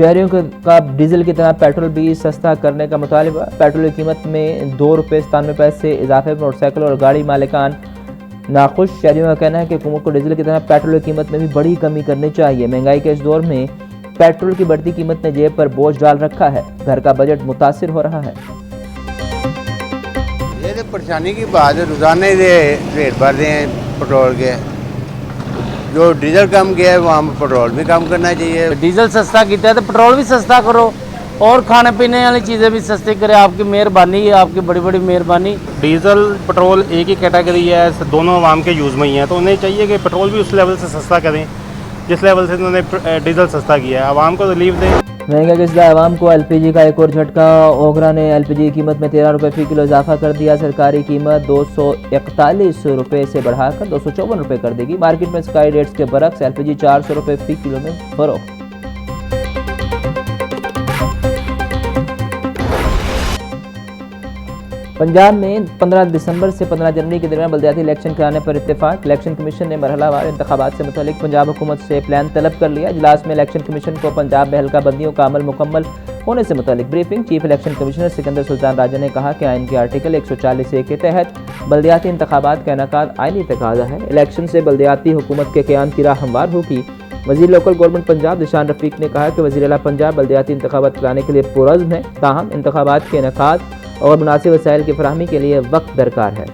शहरियों का डीजल की तरह पेट्रोल भी सस्ता करने का मुतालिबा। पेट्रोल की कीमत में ₹2.97 इजाफे पर मोटरसाइकिल और गाड़ी मालिकान नाखुश। शहरियों का कहना है कि हुकूमत को डीजल की तरह पेट्रोल की कीमत में भी बड़ी कमी करनी चाहिए। महंगाई के इस दौर में पेट्रोल की बढ़ती कीमत ने जेब पर बोझ डाल रखा है। घर का बजट मुतासिर हो रहा है। ये तो परेशानी की बात है, रोजाना ही रेट बढ़ रहे हैं पेट्रोल के। जो डीजल कम किया है वहाँ पेट्रोल भी कम करना चाहिए। डीजल सस्ता किया है तो पेट्रोल भी सस्ता करो और खाने पीने वाली चीज़ें भी सस्ती करें। आपकी मेहरबानी है, आपकी बड़ी बड़ी मेहरबानी। डीजल पेट्रोल एक ही कैटेगरी है, दोनों आवाम के यूज़ में ही है, तो उन्हें चाहिए कि पेट्रोल भी उस लेवल से सस्ता करें जिस लेवल से उन्होंने डीजल सस्ता किया है। आवाम को रिलीफ दें। महंगाई के सिलसिले आवाम को एलपीजी का एक और झटका। ओगरा ने एलपीजी की कीमत में ₹13 फी किलो इजाफा कर दिया। सरकारी कीमत ₹241 से बढ़ाकर ₹254 कर देगी। मार्केट में स्काई रेट्स के बरक्स एलपीजी ₹400 फी किलो में फरोख्त। पंजाब में 15 दिसंबर से 15 जनवरी के दरमियान बल्दियाती इलेक्शन कराने पर इत्तेफाक। इलेक्शन कमीशन ने मरहलावार इंतखाबात से मुतालिक पंजाब हुकूमत से प्लान तलब कर लिया। इजलास में इलेक्शन कमीशन को पंजाब में हल्का बंदियों का अमल मुकम्मल होने से मुतालिक briefing. Chief election commissioner Sikandar Sultan Raja ने कहा कि आइन के आर्टिकल 140A के तहत बल्दियाती इंतखाबात का इनेकाद आइनी तकाजा है। इलेक्शन से बल्दियाती हुकूमत के क़याम की राह हमवार होगी। वज़ीर लोकल गवर्नमेंट पंजाब दिशान रफीक ने कहा कि वज़ीर आला पंजाब बल्दियाती इंतखाबात कराने के लिए पुरज़्म है, ताहम इंतखाबात के इनेकाद और मुनासिब वसाइल की फराहमी के लिए वक्त दरकार है।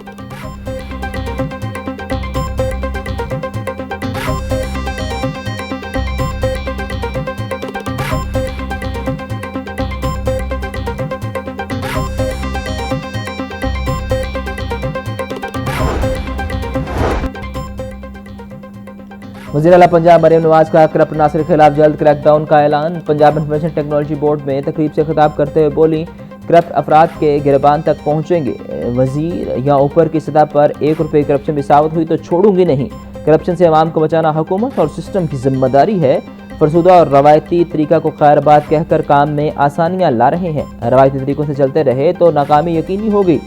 वज़ीर आला पंजाब मरीम नवाज का करप्ट नासिर के खिलाफ जल्द क्रैकडाउन का ऐलान। पंजाब इंफॉर्मेशन टेक्नोलॉजी बोर्ड में तकरीब से खिताब करते हुए बोली, करप्ट अफराद के गिरबान तक पहुँचेंगे। वज़ीर या ऊपर की सतह पर ₹1 करप्शन भी साबित हुई तो छोड़ूंगी नहीं। करप्शन से अवाम को बचाना हुकूमत और सिस्टम की जिम्मेदारी है। फरसुदा और रवायती तरीका को खैरबाद कहकर काम में आसानियाँ ला रहे हैं। रवायती तरीकों से चलते रहे तो नाकामी यकीनी होगी।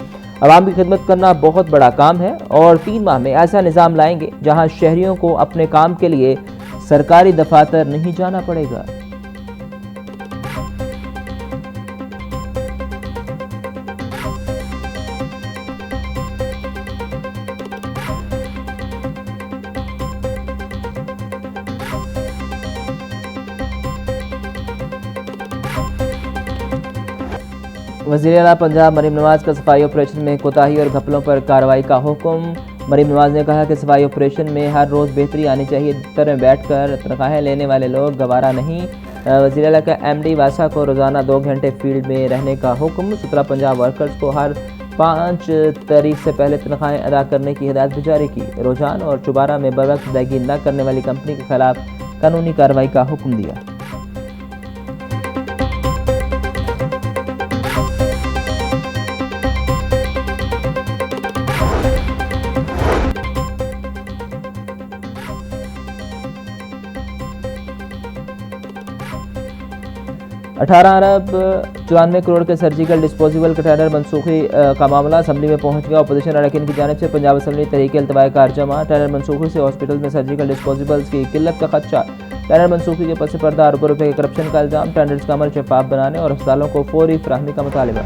अवाम की खिदमत करना बहुत बड़ा काम है और 3 माह में ऐसा निज़ाम लाएंगे जहाँ शहरियों को अपने काम के लिए सरकारी दफातर नहीं जाना पड़ेगा। वज़ीर आला पंजाब मरीम नवाज का सफाई ऑपरेशन में कोताही और घपलों पर कार्रवाई का हुक्म। मरीम नवाज ने कहा कि सफाई ऑपरेशन में हर रोज़ बेहतरी आनी चाहिए। दफ्तर में बैठकर तनख्वाहें लेने वाले लोग गवारा नहीं। वज़ीर आला का MD वासा को रोज़ाना 2 घंटे फील्ड में रहने का हुक्म। 17 पंजाब वर्कर्स को हर 5 तारीख से पहले तनख्वाहें अदा करने की हिदायत भी जारी की। रुझान और चुबारा में बरवक्त अदायगी न करने वाली कंपनी के खिलाफ कानूनी कार्रवाई का हुक्म दिया। ₹18.94 करोड़ के सर्जिकल डिस्पोजेबल कंटेनर मनसूखी का मामला असम्बली में पहुंच गया। अपोजिशन अरकान की जानिब से पंजाब असम्बली तहरीक अल्तवाए कार जमा। टैनर मनसूखी से हॉस्पिटल में सर्जिकल डिस्पोजेबल्स की किल्लत का खदशा। टैनर मनसूखी के पस पर्दा अरबों रुपए के करप्शन का इल्जाम। टेंडर्स का अमल शफाफ बनाने और अस्पतालों को फौरी फराहमी का मुतालिबा।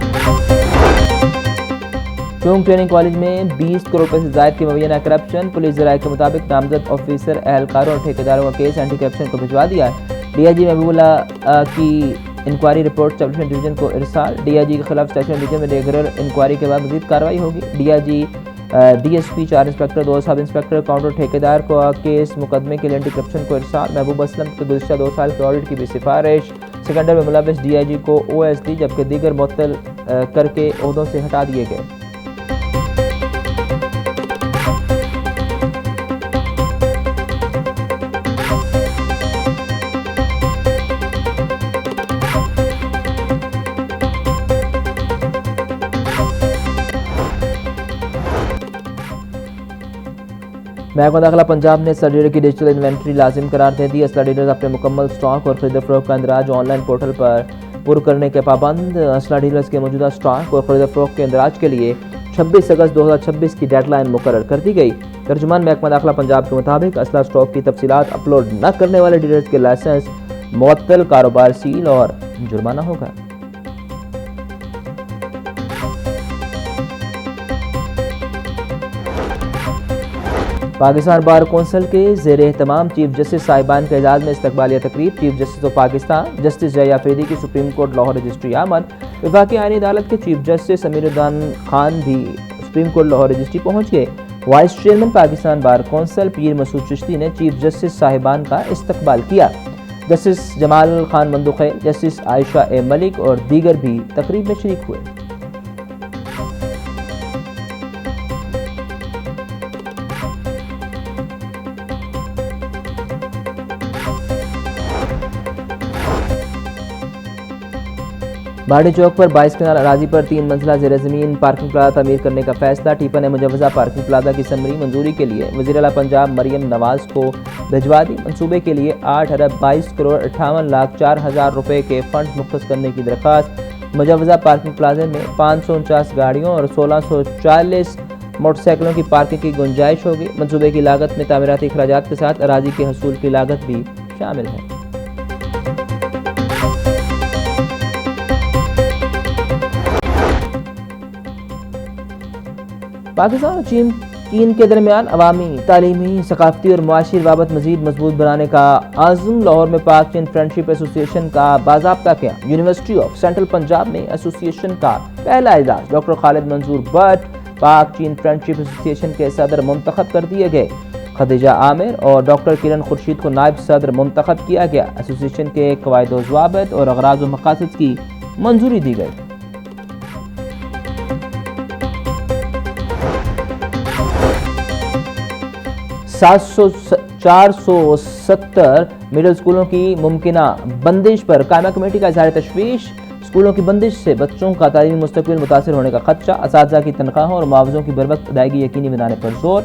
चौंग ट्रेनिंग कॉलेज में 20 करोड़ रुपए से ज़ायद की मुबैना करप्शन। पुलिस ज़राए के मुताबिक नामजद ऑफिसर, एहलकारों और ठेकेदारों का केस एंटी करप्शन को भिजवा दिया है। DIG महबूबुल्लाह की इंक्वायरी रिपोर्ट सब डिवीजन को इरसाल। DIG के खिलाफ स्टेशन डिवीजन में रेगुलर इंक्वायरी के बाद मजीद कार्रवाई होगी। DIG, DSP, 4 inspector, 2 sub inspector, counter ठेकेदार को केस मुकदमे के लिए एंटी करप्शन को इरसाल। महबूब असलम के गुज़िश्ता 2 साल के ऑडिट की भी सिफारिश। सिकंदर में मुलविस DIG को OSD जबकि दीगर मुअत्तल करके ओहदों से हटा दिए गए। महकमा दाखिला पंजाब ने असला डीलर की डिजिटल इन्वेंट्री लाजिम करार दे दी। असला डीलर अपने मुकम्मल स्टॉक और खरीद फरोख्त का इंदराज ऑनलाइन पोर्टल पर पुर करने के पाबंद। असला डीलर्स के मौजूदा स्टॉक और खरीद फरोख्त के इंदराज के लिए 26 अगस्त 2026 की डेडलाइन मुकर्रर कर दी गई। तर्जुमान महकमा दाखिला पंजाब के मुताबिक असला स्टॉक की तफसीलात अपलोड न करने वाले डीलर्स के लाइसेंस मुअत्तल कारोबार सील और जुर्माना होगा। पाकिस्तान बार कौंसिल के ज़ेर एहतमाम चीफ जस्टिस साहिबान के एजाज़ में इस्तकबालिया तकरीब। Chief justice of Pakistan justice जय आफरीदी की सुप्रीम कोर्ट लाहौर रजिस्ट्री आमद। वफाकी आईनी अदालत के चीफ जस्टिस अमीरुद्दीन खान भी सुप्रीम कोर्ट लाहौर रजिस्ट्री पहुँच गए। Vice chairman Pakistan bar council पीर मसूद चिश्ती ने चीफ जस्टिस साहिबान का इस्तकबाल किया। जस्टिस जमाल खान मंदुखैल, जस्टिस आयशा ए मलिक और दीगर भी तकरीब में शरीक हुए। बाड़ी चौक पर 22 कनाल अराजी पर 3 मंजिला ज़ेर ज़मीन पार्किंग प्लाजा तमीर करने का फैसला। टीपा ने मुजवजा पार्किंग प्लाजा की समरी मंजूरी के लिए वज़ीर आला पंजाब मरियम नवाज को भिजवा दी। मंसूबे के लिए 8 अरब 22 करोड़ 58 लाख 4 हज़ार रुपये के फंड मुख्तस करने की दरख्वास्त। मुजवजा पार्किंग प्लाजे में 549 गाड़ियों और 1640 मोटरसाइकिलों की पार्किंग की गुंजाइश होगी। मंसूबे की लागत में तामीराती अखराजात के साथ अराजी के हसूल की लागत भी शामिल है। पाकिस्तान और चीन के दरमियान अवामी, तालीमी, सकाफती और मुआशी रवाबत मजीद मजबूत बनाने का आज़म। लाहौर में पाक चीन फ्रेंडशिप एसोसिएशन का बाज़ाब्ता क़याम। यूनिवर्सिटी ऑफ सेंट्रल पंजाब में एसोसिएशन का पहला इजलास। डॉक्टर खालिद मंजूर भट्ट पाक चीन फ्रेंडशिप एसोसिएशन के सदर मुंतखब कर दिए गए। खदीजा आमिर और डॉक्टर किरण खुर्शीद को नायब सदर मुंतखब किया गया। एसोसिएशन के कवायद व ज़वाबित और अगराज़ व मकासद की मंजूरी दी गई। 470 मिडिल स्कूलों की मुमकिना बंदिश पर कायमा कमेटी का इज़हार तशवीश। स्कूलों की बंदिश से बच्चों का तालीमी मुस्तकबिल मुतासर होने का खदशा। असातिज़ा की तनख्वाहों और मुआवज़ों की बरवक्त अदायगी यकीनी बनाने पर जोर।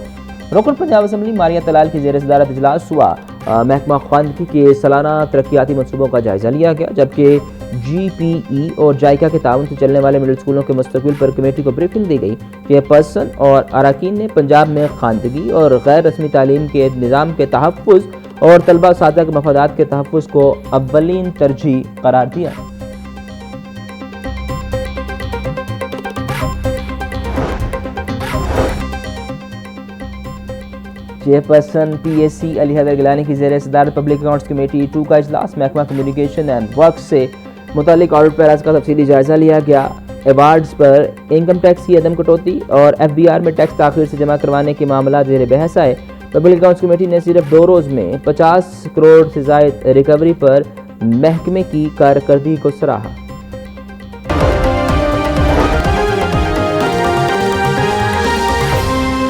रुकन पंजाब असम्बली मारिया तलाल की ज़ेर सदारत इजलास हुआ। महकमा ख्वानगी के सालाना तरक्याती मनसूबों का जायजा लिया गया, जबकि GPE और जायका के ताउन से चलने वाले मिडिल स्कूलों के मुस्तकबिल पर कमेटी को ब्रीफिंग दी गई। चेयरपर्सन और अरकान ने पंजाब में खानदगी और गैर रस्मी तालीम के निज़ाम के तहफ़्फ़ुज़ और तलबा सादा के मफादात के तहफ़्फ़ुज़ को अव्वलीन तरजीह करार दिया। चेयरपर्सन PAC अली हैदर गिलानी की ज़ेर सदारत पब्लिक अकाउंट्स कमेटी 2 का इजलास। महकमा कम्युनिकेशन एंड वर्क से मुतालिक ऑडिट पैराज का तफसीली जायजा लिया गया। अवार्ड्स पर इनकम टैक्स की अदम कटौती और FBR में टैक्स ताख़ीर से जमा करवाने के मामला ज़ेर बहस आए। पब्लिक अकाउंट्स कमेटी ने सिर्फ 2 रोज़ में 50 करोड़ से ज़ायद रिकवरी पर महकमे की कारकर्दगी को सराहा।